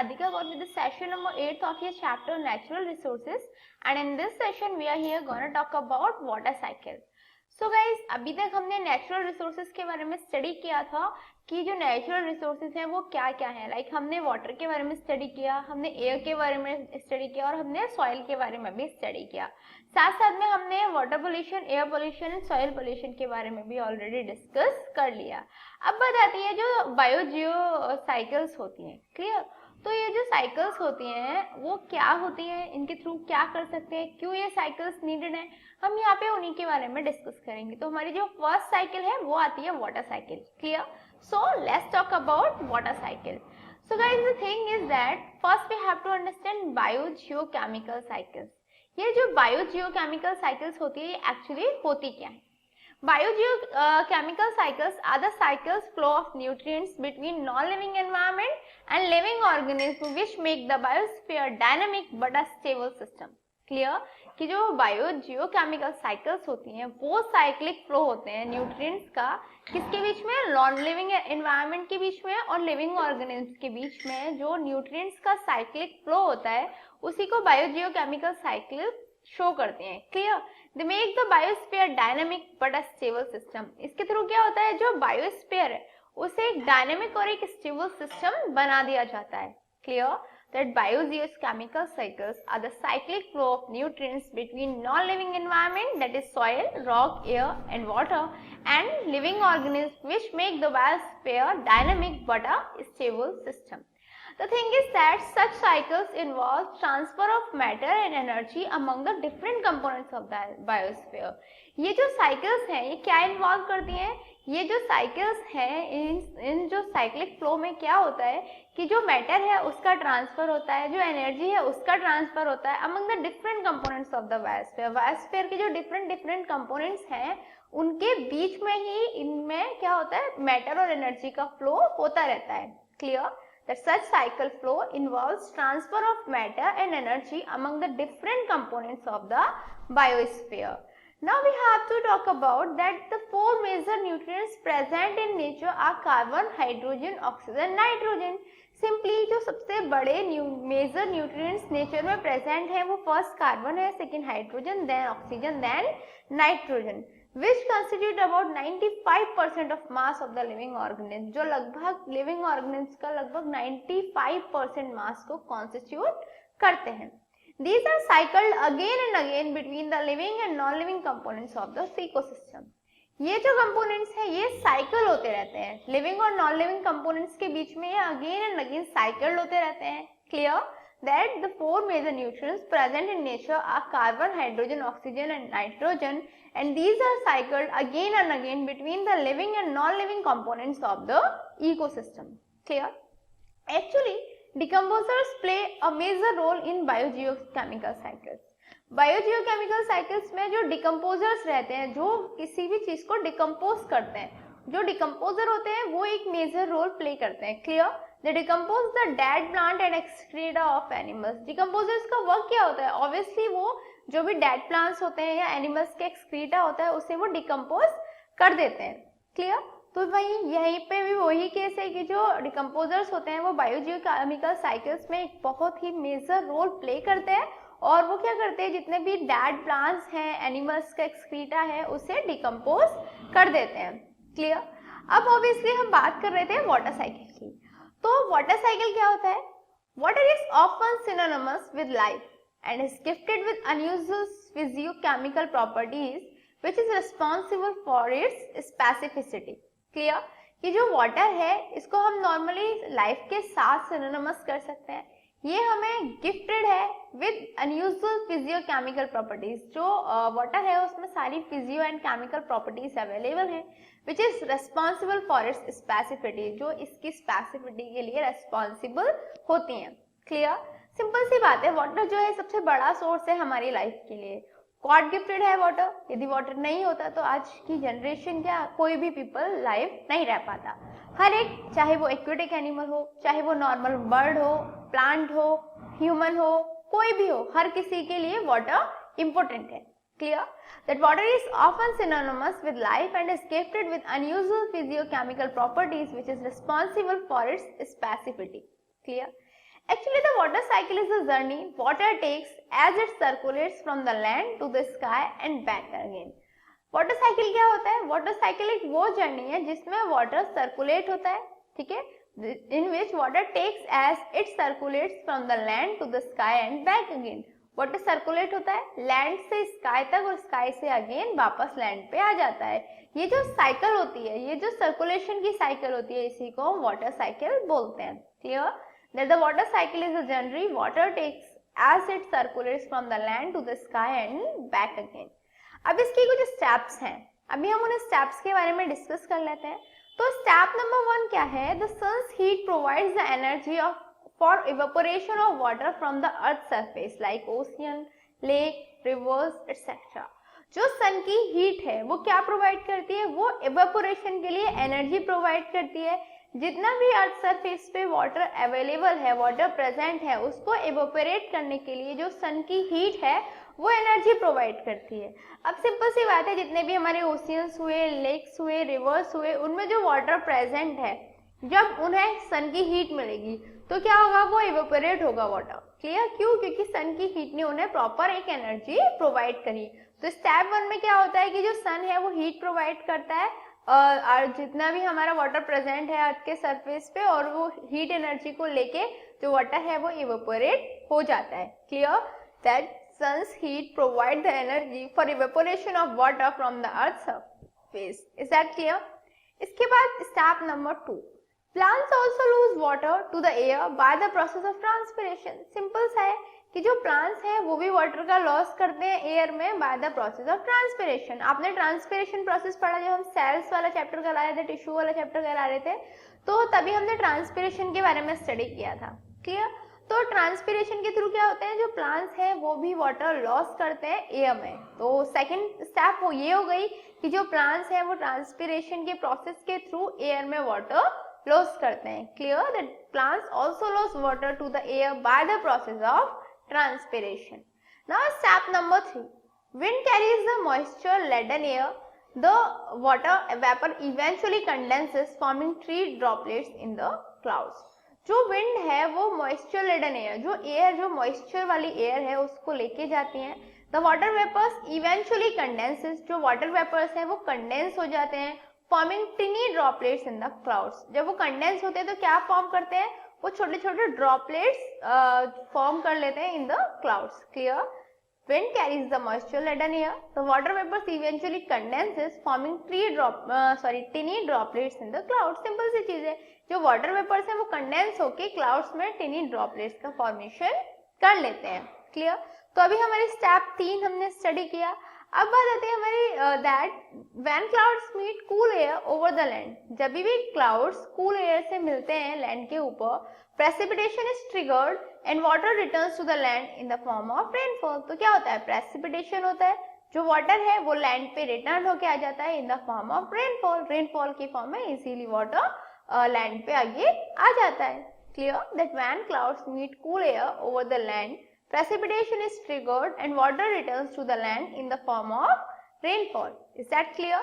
Radhika Gaur with the session number 8 of your chapter Natural Resources, and in this session we are here going to talk about water cycle. So guys, अभी तक हमने natural resources के बारे में study किया था कि जो नेचुरल रिसोर्सेज हैं वो क्या क्या हैं. लाइक हमने वाटर के बारे में स्टडी किया, हमने एयर के बारे में स्टडी किया और हमने सॉइल के बारे में भी स्टडी किया. साथ साथ में हमने water pollution, air pollution and soil pollution के बारे में भी ऑलरेडी डिस्कस कर लिया. अब बात आती है जो बायोजियो साइकिल्स होती हैं. क्लियर? तो ये जो साइकिल्स होती हैं वो क्या होती हैं, इनके थ्रू क्या कर सकते हैं, क्यों ये साइकिल्स नीडेड हैं, हम यहाँ पे उन्हीं के बारे में डिस्कस करेंगे. तो हमारी जो फर्स्ट साइकिल है वो आती है water cycle. Clear? So let's talk about water cycle. So guys, the thing is that first we have to understand biogeochemical cycles. ये जो बायोजियोकेमिकल साइकिल्स होती है ये एक्चुअली होती क्या है? Biogeochemical cycles are the cycles flow of nutrients between non-living environment and living organisms which make the biosphere dynamic but a stable system. Clear? कि जो बायोजियोकेमिकल साइकिल्स होती हैं वो साइक्लिक फ्लो होते हैं न्यूट्रिएंट्स का किसके बीच में? नॉन लिविंग एनवायरनमेंट के बीच में और लिविंग ऑर्गेनिज्म्स के बीच में जो न्यूट्रिएंट्स का साइक्लिक फ्लो होता है उसी को बायोजियोकेमिकल साइकिल शो करते हैं. Clear? They make the biosphere dynamic but a stable system. इसके थ्रू क्या होता है, जो बायोस्फीयर है उसे एक डायनामिक और एक स्टेबल सिस्टम बना दिया जाता है. Clear? that biogeochemical cycles are the cyclic flow of nutrients between non-living environment, that is soil, rock, air and water, and living organisms which make the biosphere dynamic but a stable system. The thing is that such cycles involve transfer of matter and energy among the different components of the biosphere. ये जो cycles हैं ये क्या involve करती हैं? ये जो cycles हैं इन जो cyclic flow में क्या होता है कि जो matter है उसका transfer होता है, जो energy है उसका transfer होता है among the different components of the biosphere. Biosphere के जो different components हैं उनके बीच में ही इनमें क्या होता है, matter और energy का flow होता रहता है. Clear? That such cycle flow involves transfer of matter and energy among the different components of the biosphere. Now we have to talk about that the four major nutrients present in nature are carbon, hydrogen, oxygen, nitrogen. Simply जो सबसे बड़े major nutrients nature में present है वो first carbon है, second hydrogen, then oxygen, then nitrogen, which constitute about 95% of mass of the living organism. जो लगभग living organisms का लगभग 95% mass को constitute करते हैं. These are cycled again and again between the living and non-living components of the ecosystem. ये जो components हैं ये cycle होते रहते हैं, living और non-living components के बीच में ये again and again cycled होते रहते हैं. Clear? That the four major nutrients present in nature are carbon, hydrogen, oxygen and nitrogen, and these are cycled again and again between the living and non-living components of the ecosystem. Clear? Actually, decomposers play a major role in biogeochemical cycles. Biogeochemical cycles में जो decomposers रहते हैं, जो किसी भी चीज को decompose करते हैं, जो डिकम्पोजर होते हैं वो एक मेजर रोल प्ले करते हैं. Clear? They decompose the dead plant and excreta of animals. Decomposers का वर्क क्या होता है? ऑब्वियसली वो जो भी डेड प्लांट्स होते हैं या एनिमल्स के एक्सक्रीटा होता है उसे वो डिकम्पोज कर देते हैं. क्लियर? तो भाई यहीं पे भी वही केस है कि जो डिकम्पोजर्स होते हैं वो बायोजियोकेमिकल साइकिल्स में एक बहुत ही मेजर रोल प्ले करते हैं और वो क्या करते हैं, जितने भी डेड प्लांट्स हैं, एनिमल्स का एक्सक्रीटा है उसे डिकम्पोज कर देते हैं. क्लियर? अब ऑब्वियसली हम बात कर रहे थे वाटर साइकिल की. तो वाटर साइकिल क्या होता है? Water is often synonymous with life and is gifted with unusual physiochemical properties which is responsible for its specificity. Clear? कि जो वाटर है इसको हम नॉर्मली लाइफ के साथ सिनोनिमस कर सकते हैं. ये हमें गिफ्टेड है विद अनयूजुअल फिजियोकेमिकल प्रॉपर्टीज. जो वाटर है उसमें सारी physio and chemical properties available हैं which is responsible for its specificity, जो इसकी स्पेसिफिटी के लिए रेस्पॉन्सिबल होती हैं. क्लियर? सिंपल सी बात है, वाटर जो है सबसे बड़ा सोर्स है हमारी लाइफ के लिए. गॉड गिफ्टेड है वाटर. यदि वाटर नहीं होता तो आज की जनरेशन क्या कोई भी पीपल लाइफ नहीं रह पाता. हर एक, चाहे वो एक्वेटिक एनिमल हो, चाहे वो नॉर्मल बर्ड हो, प्लांट हो, ह्यूमन हो, कोई भी हो, हर किसी के लिए वाटर इम्पोर्टेंट है. Clear? That water is often synonymous with life and is gifted with unusual physiochemical properties which is responsible for its specificity. Clear? Actually, the water cycle is a journey water takes as it circulates from the land to the sky and back again. Water cycle क्या होता है? Water cycle एक वो journey है जिसमें water circulate होता है, ठीक है, in which water takes as it circulates from the land to the sky and back again. Water circulate होता है लैंड से स्काई तक और स्काई से अगेन वापस लैंड पे आ जाता है. ये जो साइकिल होती है, ये जो सर्कुलेशन की साइकिल होती है, इसी को हम वाटर साइकिल बोलते हैं. Clear? That the water cycle is a journey water takes as it circulates from the land to the sky and back again. अब इसकी कुछ स्टेप्स हैं, अभी हम उन स्टेप्स के बारे में डिस्कस कर लेते हैं. तो स्टेप नंबर 1 क्या है? The sun's heat provides the energy for evaporation of water from the earth's surface like ocean, lake, rivers, etc. जो सन की हीट है वो क्या प्रोवाइड करती है? वो इवेपोरेशन के लिए एनर्जी प्रोवाइड करती है. जितना भी अर्थ सरफेस पे वाटर अवेलेबल है, वाटर प्रेजेंट है, उसको इवेपोरेट करने के लिए जो सन की हीट है वो एनर्जी प्रोवाइड करती है. अब सिंपल सी बात है, जितने भी हमारे ओशियंस हुए, लेक्स हुए, रिवर्स हुए, उनमें जो वाटर प्रेजेंट है, जब उन्हें सन की हीट मिलेगी तो क्या होगा? वो इवेपोरेट होगा वाटर. क्लियर? क्यों? क्योंकि सन की हीट ने उन्हें प्रॉपर एक एनर्जी प्रोवाइड करी. तो स्टेप 1 में क्या होता है कि जो सन है वो हीट प्रोवाइड करता है और जितना भी हमारा वाटर प्रेजेंट है अर्थ के सरफेस पे, और वो हीट एनर्जी को लेके जो वाटर है वो इवेपोरेट हो जाता है. Clear? That sun's heat provide the energy for evaporation of water from the earth's surface. Is that clear? इसके बाद step number 2, plants also lose water to the air by the process of transpiration. Simple सा है कि जो plants हैं वो भी water का लॉस करते हैं एयर में bye the process of transpiration. आपने ट्रांसपिरेशन प्रोसेस पढ़ा जब हम सेल्स वाला चैप्टर करा रहे थे, टिश्यू वाला चैप्टर करा रहे थे, तो तभी हमने ट्रांसपिरेशन के बारे में स्टडी किया था. क्लियर? तो ट्रांसपिरेशन के थ्रू क्या होते हैं? जो प्लांट्स हैं वो भी वाटर लॉस करते हैं एयर में. तो सेकंड स्टेप वो ये हो गई कि जो प्लांट्स हैं वो ट्रांसपिरेशन के प्रोसेस के थ्रू एयर में वाटर लॉस करते हैं. Clear? That plants also loss water to the air by the process of transpiration. Now step number 3, wind carries the moisture laden air. The water vapor eventually condenses forming tree droplets in the clouds. जो wind है वो moisture laden air, जो air, जो moisture वाली air है उसको लेके जाती हैं. The water vapours eventually condenses, जो वाटर वेपर्स हैं वो कंडेंस हो जाते हैं, forming tiny droplets in the clouds. जब वो कंडेंस होते हैं तो क्या फॉर्म करते हैं? वो छोटे छोटे ड्रॉपलेट्स फॉर्म कर लेते हैं इन the clouds. Clear? wind carries the moisture laden air. The water vapors eventually condenses forming tiny droplets in the clouds. Simple सी चीज है, जो वाटर वेपर्स है वो कंडेंस होके क्लाउड्स में टिनी ड्रॉपलेट्स का फॉर्मेशन कर लेते हैं. क्लियर? तो अभी हमारी स्टेप 3 हमने स्टडी किया. अब बात आती है हमारी that when clouds meet cool air over the land. जब भी क्लाउड्स कूल एयर से मिलते हैं लैंड के ऊपर, precipitation is triggered and water returns to the land in the form of rainfall. तो क्या होता है? प्रेसिपिटेशन होता है, जो वाटर है वो लैंड पे रिटर्न होके आ जाता है in the form of rainfall. Rainfall की फॉर्म में इजीली वाटर लैंड पे आगे आ जाता है. Clear? That when clouds meet cool air over the land, precipitation is triggered and water returns to the land in the form of rainfall. Is that clear?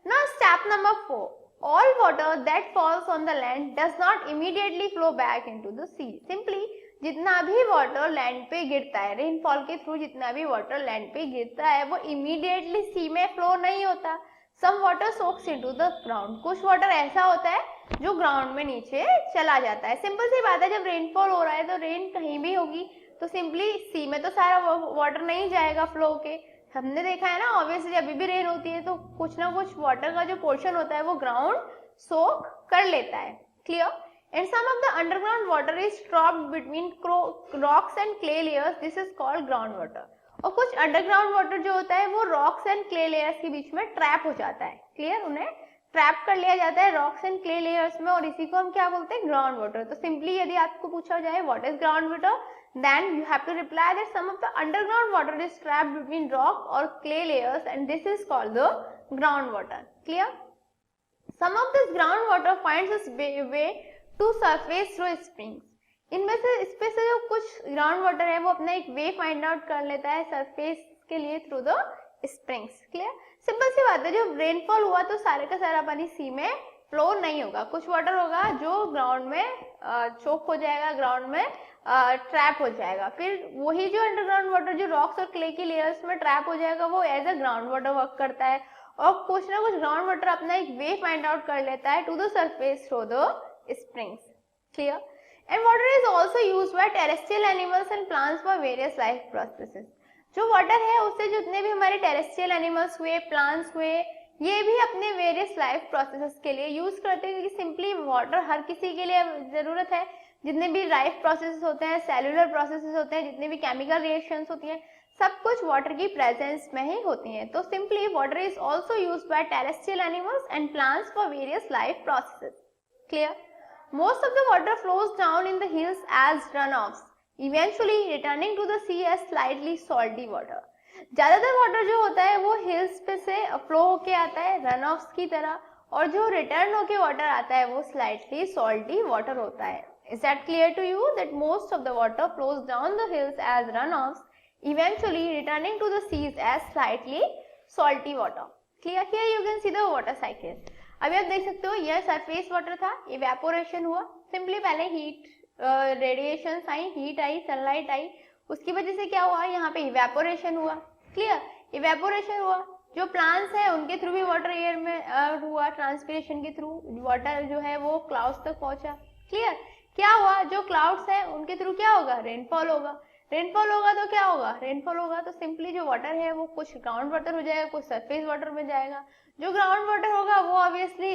Now step number 4, all water that falls on the land does not immediately flow back into the sea. Simply जितना भी water land पे गिरता है, rainfall के through जितना भी water land पे गिरता है वो इमीडिएटली सी में फ्लो नहीं होता. Some water soaks into the ground. कुछ वाटर ऐसा होता है जो ग्राउंड में नीचे चला जाता है. सिंपल सी बात है, जब रेनफॉल हो रहा है तो रेन कहीं भी होगी तो सिंपली सी में तो सारा वाटर नहीं जाएगा फ्लो के. हमने देखा है ना, ऑब्वियसली जब भी रेन होती है तो कुछ ना कुछ वाटर का जो पोर्शन होता है वो ग्राउंड सोक कर लेता है. Clear? And some of the underground water is trapped between rocks and clay layers. This is called ground water. और कुछ अंडरग्राउंड वाटर जो होता है वो रॉक्स एंड क्ले लेयर्स के बीच में ट्रैप हो जाता है. क्लियर? उन्हें ट्रैप कर लिया जाता है रॉक्स एंड क्ले लेयर्स में, और इसी को हम क्या बोलते हैं? Ground water. तो सिंपली यदि आपको पूछा जाए what is ground water, then you have to reply that some of the underground water is trapped between rock or clay layers and this is called the groundwater. Clear? Some of this groundwater finds its way to surface through springs. इनमें से इसमें से जो कुछ ground water है वो अपना एक वे फाइंड आउट कर लेता है सरफेस के लिए through the springs. Clear? Simple सी बात है, जब रेनफॉल हुआ तो सारे का सारा पानी सी में फ्लो नहीं होगा. कुछ वाटर होगा जो ग्राउंड में चोक हो जाएगा, ग्राउंड में ट्रैप हो जाएगा, फिर वही जो अंडरग्राउंड वाटर जो रॉक्स और क्ले की लेयर्स में ट्रैप हो जाएगा वो as a ground water work करता है, और कुछ ना कुछ ग्राउंड वाटर अपना एक वे फाइंड आउट कर लेता है to the surface through the springs. Clear? And water is also used by terrestrial animals and plants for various life processes. जो वाटर है उससे जितने भी हमारे टेरेस्ट्रियल एनिमल्स हुए, प्लांट्स हुए, ये भी अपने वेरियस लाइफ प्रोसेसेस के लिए यूज करते हैं, क्योंकि सिंपली वाटर हर किसी के लिए जरूरत है. जितने भी लाइफ प्रोसेसेस होते हैं, सेलुलर प्रोसेसेस होते हैं, जितने भी केमिकल रिएक्शंस होती हैं, सब कुछ वाटर की प्रेजेंस में ही होती हैं. तो simply water is also used by terrestrial animals and plants for various life processes. Clear? Most of the water flows down in the hills as runoffs, eventually returning to the sea as slightly salty water. ज्यादातर water जो होता है वो hills पे से flow होके आता है रन ऑफ्स की तरह, और जो रिटर्न होके वाटर आता है वो स्लाइटली सॉल्टी वाटर होता है. Is that clear to you that most of the water flows down the hills as runoffs, eventually returning to the seas as slightly salty water. Clear? Here you can see the water cycle. अभी आप देख सकते हो यह surface water था, evaporation हुआ, simply पहले heat radiation आई, heat आई, sunlight आई, उसकी वजह से क्या हुआ, यहाँ पे इवेपोरेशन हुआ. क्लियर? इवेपोरेशन हुआ, जो प्लांट्स हैं उनके थ्रू भी वाटर एयर में हुआ, ट्रांसपिरेशन के थ्रू वाटर जो है वो क्लाउड्स तक पहुंचा. क्लियर? क्या हुआ, जो क्लाउड्स हैं उनके थ्रू क्या होगा, रेनफॉल होगा. रेनफॉल होगा तो क्या होगा, रेनफॉल होगा तो सिंपली जो वाटर है वो कुछ ग्राउंड वाटर हो जाएगा, कुछ सरफेस वाटर में जाएगा. जो ग्राउंड वाटर होगा वो ऑब्वियसली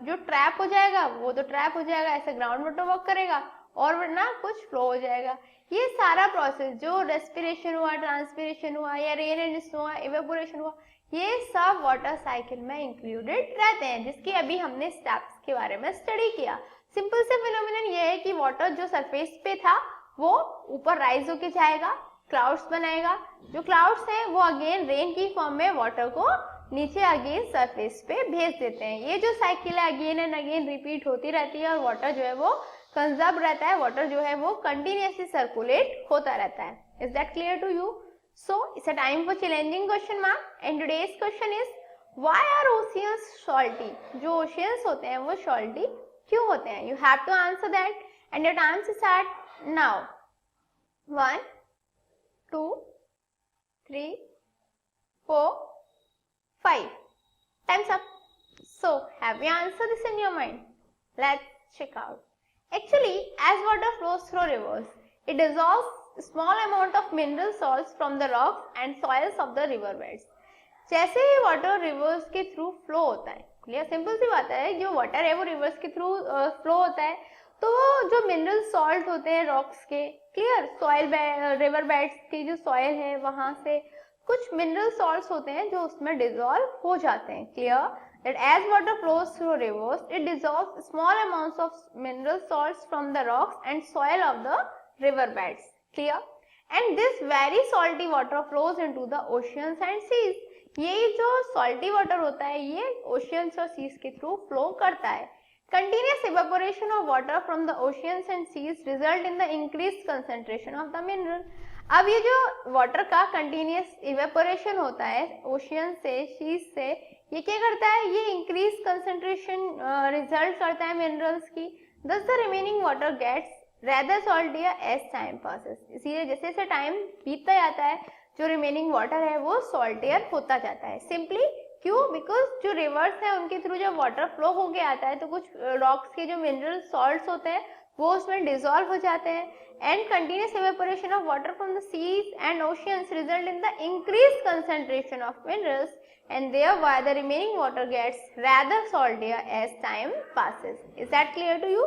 जो ट्रैप हो जाएगा वो तो ट्रैप हो जाएगा, ऐसे ग्राउंड वाटर वर्क करेगा, और वरना कुछ फ्लो हो जाएगा. ये सारा प्रोसेस जो रेस्पिरेशन हुआ, ट्रांसपिरेशन हुआ, या रेन एंड स्नो हुआ, इवेपोरेशन हुआ, ये सब वाटर साइकिल में इंक्लूडेड रहते हैं, जिसकी अभी हमने स्टेप्स के बारे में स्टडी किया. सिंपल से फिनोमिनन ये है कि वाटर जो सरफेस पे था वो ऊपर राइज होके जाएगा, क्लाउड्स बनाएगा, जो क्लाउड्स हैं वो अगेन रेन की फॉर्म में वाटर को नीचे अगेन सरफेस पे भेज देते हैं. ये जो साइकिल है अगेन एंड अगेन रिपीट होती रहती है, और वाटर जो है वो कंजर्व रहता है, वाटर जो है वो कंटिन्यूअसली सर्कुलेट होता रहता है. Is that clear to you? So it's a time for challenging question mark, and today's question is why are oceans salty? जो ओशियंस होते हैं वो सॉल्टी क्यों होते हैं? You have to answer that, and your time start now. 1 2 3 4 5. Time's up. So have you answered this in your mind? Let's check out. Actually, as water flows through rivers, it dissolves small amount of mineral salts from the rocks and soils of the river beds. जैसे ही water reverse के through flow होता है, clear? Simple सी बात है, जो water है वो रिवर्स के थ्रू फ्लो होता है, तो वो जो मिनरल सॉल्ट होते हैं रॉक्स के, क्लियर, सॉइल रिवर बेड्स की जो सॉइल है वहां से कुछ मिनरल सॉल्ट्स होते हैं जो उसमें डिसॉल्व हो जाते हैं. Clear? That as water flows through rivers it dissolves small amounts of mineral salts from the rocks and soil of the river beds. Clear? And this very salty water flows into the oceans and seas. ये जो salty water होता है ये oceans और seize के through flow करता है. Continuous evaporation of water from the oceans and seas result in the increased concentration of the mineral. अब ये जो वाटर का कंटिन्यूस इवेपोरेशन होता है ओशियन से, सीज से, ये क्या करता है, ये इंक्रीज कंसेंट्रेशन रिजल्ट करता है मिनरल्स की. Thus the remaining water gets rather saltier as time passes. इसीलिए जैसे जैसे टाइम बीतता जाता है जो रिमेनिंग वाटर है वो सॉल्टियर होता जाता है. सिंपली क्यों? बिकॉज जो रिवर्स है उनके थ्रू जब वाटर फ्लो होके आता है तो कुछ रॉक्स के जो मिनरल सॉल्ट्स होते हैं वो उसमें डिसॉल्व हो जाते हैं, and continuous evaporation of water from the seas and oceans result in the increased concentration of minerals, and thereby the remaining water gets rather saltier as time passes. Is that clear to you?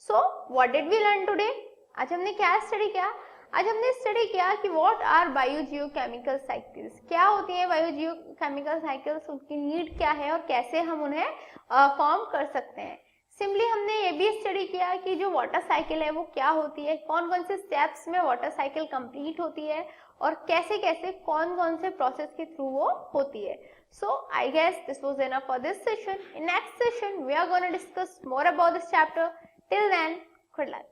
So what did we learn today? आज हमने क्या study किया? आज हमने study किया कि what are biogeochemical cycles, क्या होती है बायोजियोकेमिकल साइकिल्स, उनकी नीड क्या है और कैसे हम उन्हें फॉर्म कर सकते हैं. सिंपली हमने ये भी स्टडी किया कि जो वाटर साइकिल है वो क्या होती है, कौन कौन से स्टेप्स में वाटर साइकिल कंप्लीट होती है और कैसे कैसे कौन कौन से प्रोसेस के थ्रू वो होती है. So I guess this was enough for this session. In next session we are going to discuss more about this chapter. Till then, good luck.